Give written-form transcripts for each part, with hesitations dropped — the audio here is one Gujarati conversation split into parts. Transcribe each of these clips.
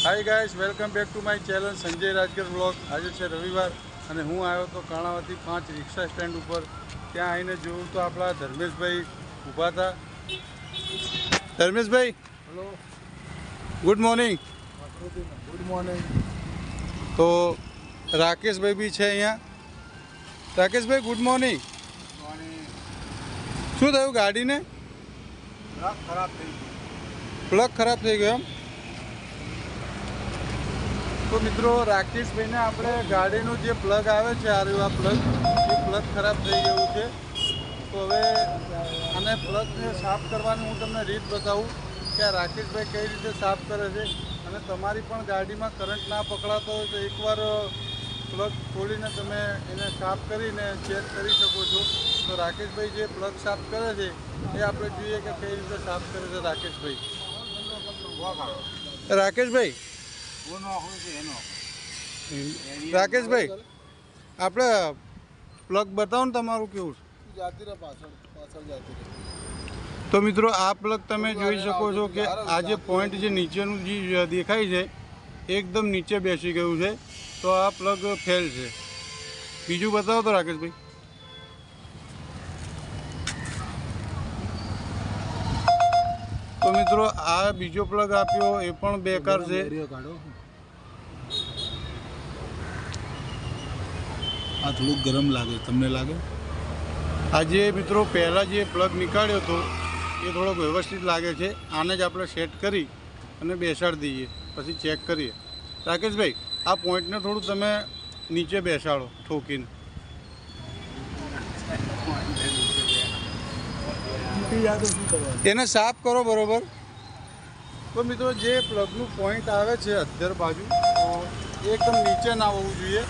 Hi guys, welcome back to my channel Sanjay Rajgar blog. આજે છે રવિવાર અને હું આવ્યો તો કર્ણાવતી 5 રિક્ષા સ્ટેન્ડ ઉપર. ત્યાં આવીને જોયું તો આપણા ધર્મેશભાઈ ઊભા હતા. Dharmeshbhai, hello, good morning. Good morning. તો રાકેશભાઈ બી છે અહીંયા. Rakeshbhai, good morning. શું થયું ગાડીને? ખરાબ થઈ ગઈ. પ્લગ ખરાબ થઈ ગયો એમ? તો મિત્રો, રાકેશભાઈને આપણે ગાડીનું જે પ્લગ આવે છે આ પ્લગ, એ પ્લગ ખરાબ થઈ ગયું છે. તો હવે આને પ્લગને સાફ કરવાની હું તમને રીત બતાવું કે આ રાકેશભાઈ કઈ રીતે સાફ કરે છે. અને તમારી પણ ગાડીમાં કરંટ ના પકડાતો હોય તો એકવાર પ્લગ ખોલીને તમે એને સાફ કરીને ચેક કરી શકો છો. તો રાકેશભાઈ જે પ્લગ સાફ કરે છે એ આપણે જોઈએ કે કઈ રીતે સાફ કરે છે રાકેશભાઈ. રાકેશભાઈ, રાકેશભાઈ, આપણે પ્લગ બતાવો ને તમારું કેવું તો મિત્રો આ પ્લગ તમે જોઈ શકો છો કે આ જે પોઈન્ટ જે નીચેનું જે દેખાય છે એકદમ નીચે બેસી ગયું છે. તો આ પ્લગ ફેલ છે. બીજું બતાવો તો રાકેશભાઈ. તો મિત્રો આ બીજો પ્લગ આપ્યો એ પણ બેકાર છે. આ થોડુંક ગરમ લાગે, તમને લાગે? આજે મિત્રો પહેલાં જે પ્લગ નીકાળ્યો હતો એ થોડોક વ્યવસ્થિત લાગે છે. આને જ આપણે સેટ કરી અને બેસાડી દઈએ, પછી ચેક કરીએ. રાકેશભાઈ, આ પોઈન્ટને થોડું તમે નીચે બેસાડો ઠોકીને. એને સાફ કરો બરોબર. તો મિત્રો જે પ્લગનું પોઈન્ટ આવે છે અધ્ધર બાજુ, એ એકદમ નીચે ના હોવું જોઈએ,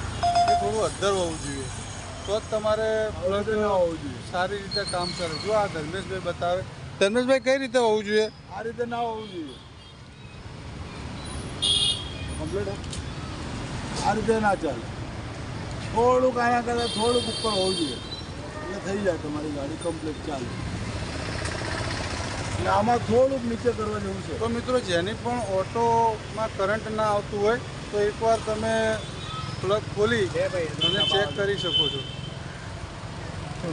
એ થોડું અધ્ધર હોવું જોઈએ. તો જ તમારે પ્લગ સારી રીતે કામ કરે. જો આ ધર્મેશભાઈ બતાવે. ધર્મેશભાઈ, કઈ રીતે હોવું જોઈએ? આ રીતે ના હોવું જોઈએ. કમ્પ્લીટ આ રીતે ના ચાલે. થોડુંક આના કરતાં થોડુંક ઉપર હોવું જોઈએ એટલે થઈ જાય તમારી ગાડી કમ્પ્લીટ ચાલે. એટલે આમાં થોડુંક નીચે કરવા જેવું છે. તો મિત્રો, જેની પણ ઓટોમાં કરંટ ના આવતું હોય તો એકવાર તમે પ્લગ ખોલી અને ચેક કરી શકો છો.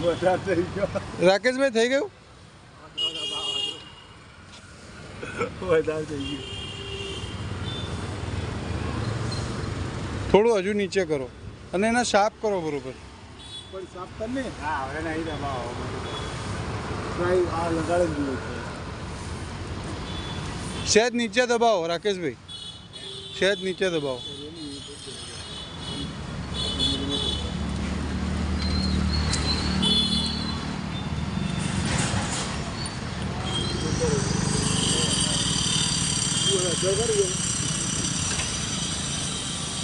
વધારે થઈ ગયો. રાકેશભાઈ, થઈ ગયું? વધારે થઈ ગયું. થોડું હજુ નીચે કરો અને એને સાફ કરો બરોબર. પણ સાફ કર ને. હા, હવે નહીં દબાવો. ટ્રાય આ લગાડી દીધું છે. સહેજ નીચે દબાવો રાકેશભાઈ, સહેજ નીચે દબાવો.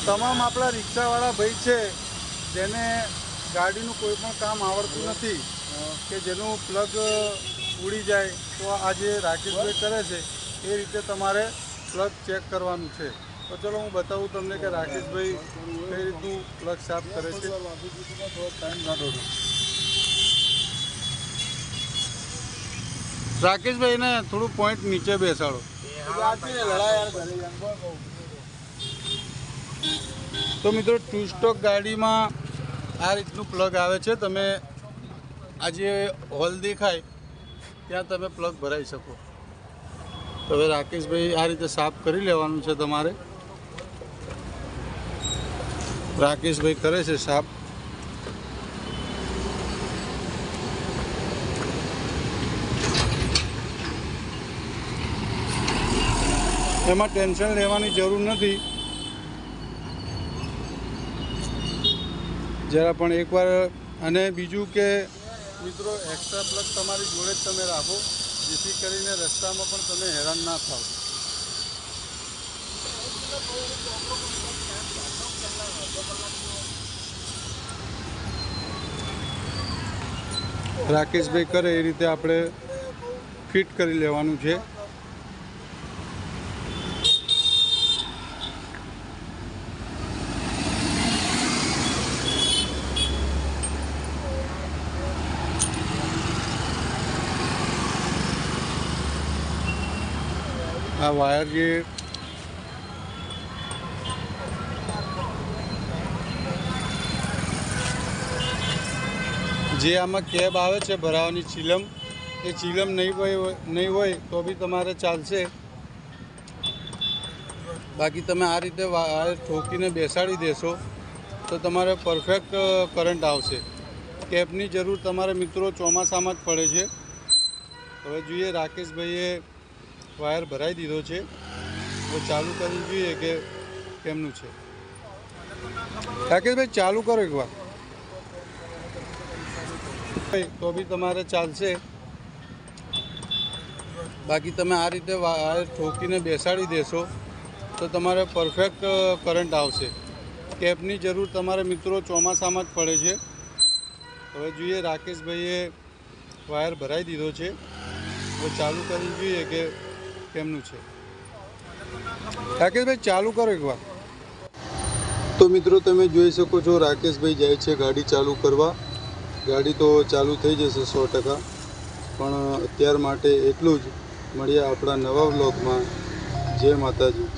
તમામ આપણા રિક્ષાવાળા ભાઈ છે જેને ગાડીનું કોઈ પણ કામ આવડતું નથી, કે જેનું પ્લગ ઉડી જાય, તો આ જે રાકેશભાઈ કરે છે એ રીતે તમારે પ્લગ ચેક કરવાનું છે. તો ચલો હું બતાવું તમને કે રાકેશભાઈ કઈ રીતનું પ્લગ સાફ કરે છે. રાકેશભાઈ, એને થોડું પોઈન્ટ નીચે બેસાડો. તો મિત્રો, ટુ સ્ટોક ગાડીમાં આ રીતનું પ્લગ આવે છે. તમે આ જે હોલ દેખાય ત્યાં તમે પ્લગ ભરાઈ શકો. તો હવે રાકેશભાઈ આ રીતે સાફ કરી લેવાનું છે તમારે. રાકેશભાઈ કરે છે સાફ. એમાં ટેન્શન લેવાની જરૂર નથી. જરા પણ એકવાર. અને બીજું કે મિત્રો, એક્સ્ટ્રા પ્લગ તમારી જોડે જ તમે રાખો, જેથી કરીને રસ્તામાં પણ તમે હેરાન ના થાવ. રાકેશભાઈ કરે એ રીતે આપણે ફિટ કરી લેવાનું છે. આ વાયર જે જે આમાં કેબ આવે છે ભરાવાની ચીલમ, એ ચીલમ નહીં હોય તો બી તમારે ચાલશે. બાકી તમે આ રીતે વાયર ઠોકીને બેસાડી દેશો તો તમારે પરફેક્ટ કરંટ આવશે. કેબની જરૂર તમારે મિત્રો ચોમાસામાં જ પડે છે. હવે જોઈએ રાકેશભાઈએ વાયર ભરાઈ દીધો છે, હવે ચાલુ કરી જોઈએ કે કેમનું છે. રાકેશભાઈ ચાલુ કરો એકવાર, તો બી તમારે ચાલશે. બાકી તમે આ રીતે વાયર ઠોકીને બેસાડી દેશો તો તમારે પરફેક્ટ કરંટ આવશે. કેબની જરૂર તમારે મિત્રો ચોમાસામાં જ પડે છે. હવે જોઈએ રાકેશભાઈએ વાયર ભરાઈ દીધો છે, હવે ચાલુ કરી જોઈએ કે કેમનું છે. રાકેશભાઈ ચાલુ કરો એકવાર. તો મિત્રો તમે જોઈ શકો છો રાકેશભાઈ જાય છે ગાડી ચાલુ કરવા. ગાડી તો ચાલુ થઈ જશે 100%, પણ અત્યાર માટે એટલું જ. મળીએ આપણા નવા વ્લોગમાં. જય માતાજી.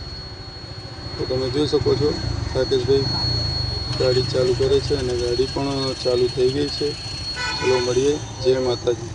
તો તમે જોઈ શકો છો રાકેશભાઈ ગાડી ચાલુ કરે છે અને ગાડી પણ ચાલુ થઈ ગઈ છે. ચલો મળીએ. જય માતાજી.